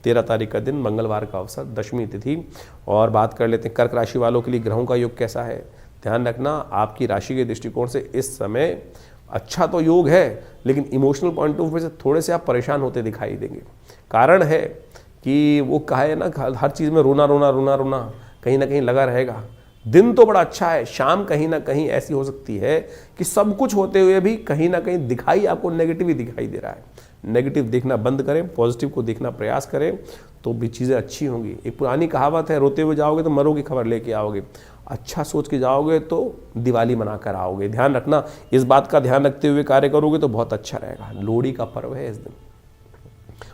13 तारीख का दिन, मंगलवार का अवसर, दशमी तिथि। और बात कर लेते हैं कर्क राशि वालों के लिए ग्रहों का योग कैसा है। ध्यान रखना, आपकी राशि के दृष्टिकोण से इस समय अच्छा तो योग है, लेकिन इमोशनल पॉइंट ऑफ व्यू से थोड़े से आप परेशान होते दिखाई देंगे। कारण है कि वो कहा है ना, हर चीज़ में रोना रोना रोना रोना कहीं ना कहीं लगा रहेगा। दिन तो बड़ा अच्छा है, शाम कहीं ना कहीं ऐसी हो सकती है कि सब कुछ होते हुए भी कहीं ना कहीं दिखाई आपको नेगेटिव ही दिखाई दे रहा है। नेगेटिव देखना बंद करें, पॉजिटिव को देखना प्रयास करें, तो भी चीज़ें अच्छी होंगी। एक पुरानी कहावत है, रोते हुए जाओगे तो मरोगे खबर लेके आओगे, अच्छा सोच के जाओगे तो दिवाली मनाकर आओगे। ध्यान रखना, इस बात का ध्यान रखते हुए कार्य करोगे तो बहुत अच्छा रहेगा। लोहड़ी का पर्व है इस दिन,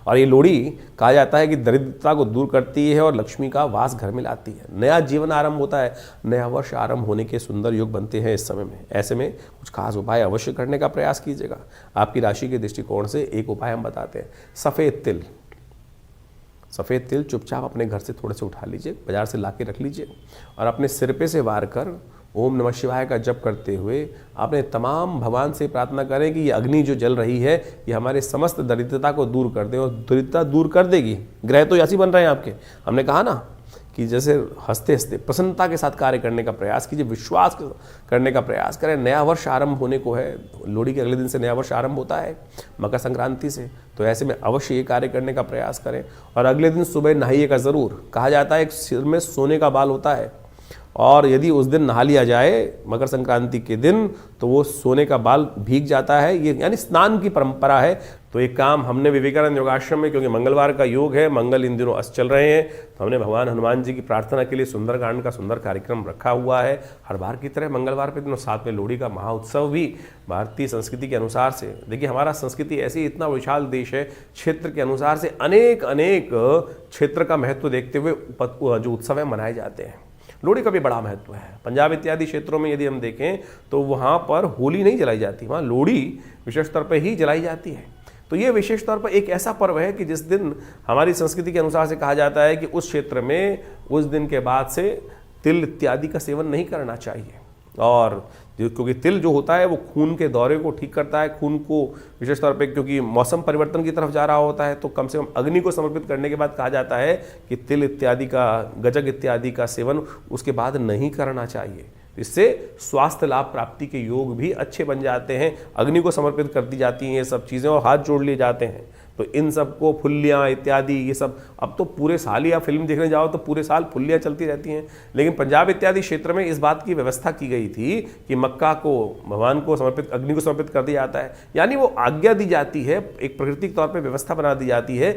और ये लोहड़ी कहा जाता है कि दरिद्रता को दूर करती है और लक्ष्मी का वास घर में लाती है। नया जीवन आरंभ होता है, नया वर्ष आरंभ होने के सुंदर योग बनते हैं इस समय में। ऐसे में कुछ खास उपाय अवश्य करने का प्रयास कीजिएगा। आपकी राशि के दृष्टिकोण से एक उपाय हम बताते हैं, सफ़ेद तिल। सफ़ेद तिल चुपचाप अपने घर से थोड़े से उठा लीजिए, बाजार से ला के रख लीजिए, और अपने सिर पे से वार कर ओम नमः शिवाय का जप करते हुए आपने तमाम भगवान से प्रार्थना करें कि ये अग्नि जो जल रही है ये हमारे समस्त दरिद्रता को दूर कर दे, और दरिद्रता दूर कर देगी। ग्रह तो ऐसे बन रहे हैं आपके, हमने कहा ना कि जैसे हंसते हंसते प्रसन्नता के साथ कार्य करने का प्रयास कीजिए, विश्वास करने का प्रयास करें। नया वर्ष आरंभ होने को है, लोहड़ी के अगले दिन से नया वर्ष आरंभ होता है मकर संक्रांति से, तो ऐसे में अवश्य ये कार्य करने का प्रयास करें। और अगले दिन सुबह नहाइएगा ज़रूर। कहा जाता है एक सिर में सोने का बाल होता है, और यदि उस दिन नहा लिया जाए मकर संक्रांति के दिन तो वो सोने का बाल भीग जाता है, ये यानी स्नान की परंपरा है। तो एक काम हमने विवेकानंद योगाश्रम में, क्योंकि मंगलवार का योग है, मंगल इन दिनों अस्त चल रहे हैं, तो हमने भगवान हनुमान जी की प्रार्थना के लिए सुंदरकांड का सुंदर कार्यक्रम रखा हुआ है। हर बार की तरह मंगलवार के दिन साथ में लोहड़ी का महाउत्सव भी भारतीय संस्कृति के अनुसार से, देखिए हमारा संस्कृति ऐसी इतना विशाल देश है, क्षेत्र के अनुसार से अनेक अनेक क्षेत्र का महत्व देखते हुए जो उत्सव है मनाए जाते हैं। लोहड़ी का भी बड़ा महत्व है। पंजाब इत्यादि क्षेत्रों में यदि हम देखें तो वहाँ पर होली नहीं जलाई जाती, वहाँ लोहड़ी विशेष तौर पर ही जलाई जाती है। तो ये विशेष तौर पर एक ऐसा पर्व है कि जिस दिन हमारी संस्कृति के अनुसार से कहा जाता है कि उस क्षेत्र में उस दिन के बाद से तिल इत्यादि का सेवन नहीं करना चाहिए। और क्योंकि तिल जो होता है वो खून के दौरे को ठीक करता है, खून को विशेष तौर पे, क्योंकि मौसम परिवर्तन की तरफ जा रहा होता है, तो कम से कम अग्नि को समर्पित करने के बाद कहा जाता है कि तिल इत्यादि का, गजक इत्यादि का सेवन उसके बाद नहीं करना चाहिए। इससे स्वास्थ्य लाभ प्राप्ति के योग भी अच्छे बन जाते हैं। अग्नि को समर्पित कर दी जाती हैं ये सब चीज़ें, और हाथ जोड़ लिए जाते हैं। तो इन सब को फुल्लियाँ इत्यादि ये सब, अब तो पूरे साल ही आप फिल्म देखने जाओ तो पूरे साल फुल्लियाँ चलती रहती हैं। लेकिन पंजाब इत्यादि क्षेत्र में इस बात की व्यवस्था की गई थी कि मक्का को भगवान को समर्पित, अग्नि को समर्पित कर दिया जाता है, यानी वो आज्ञा दी जाती है, एक प्राकृतिक तौर पर व्यवस्था बना दी जाती है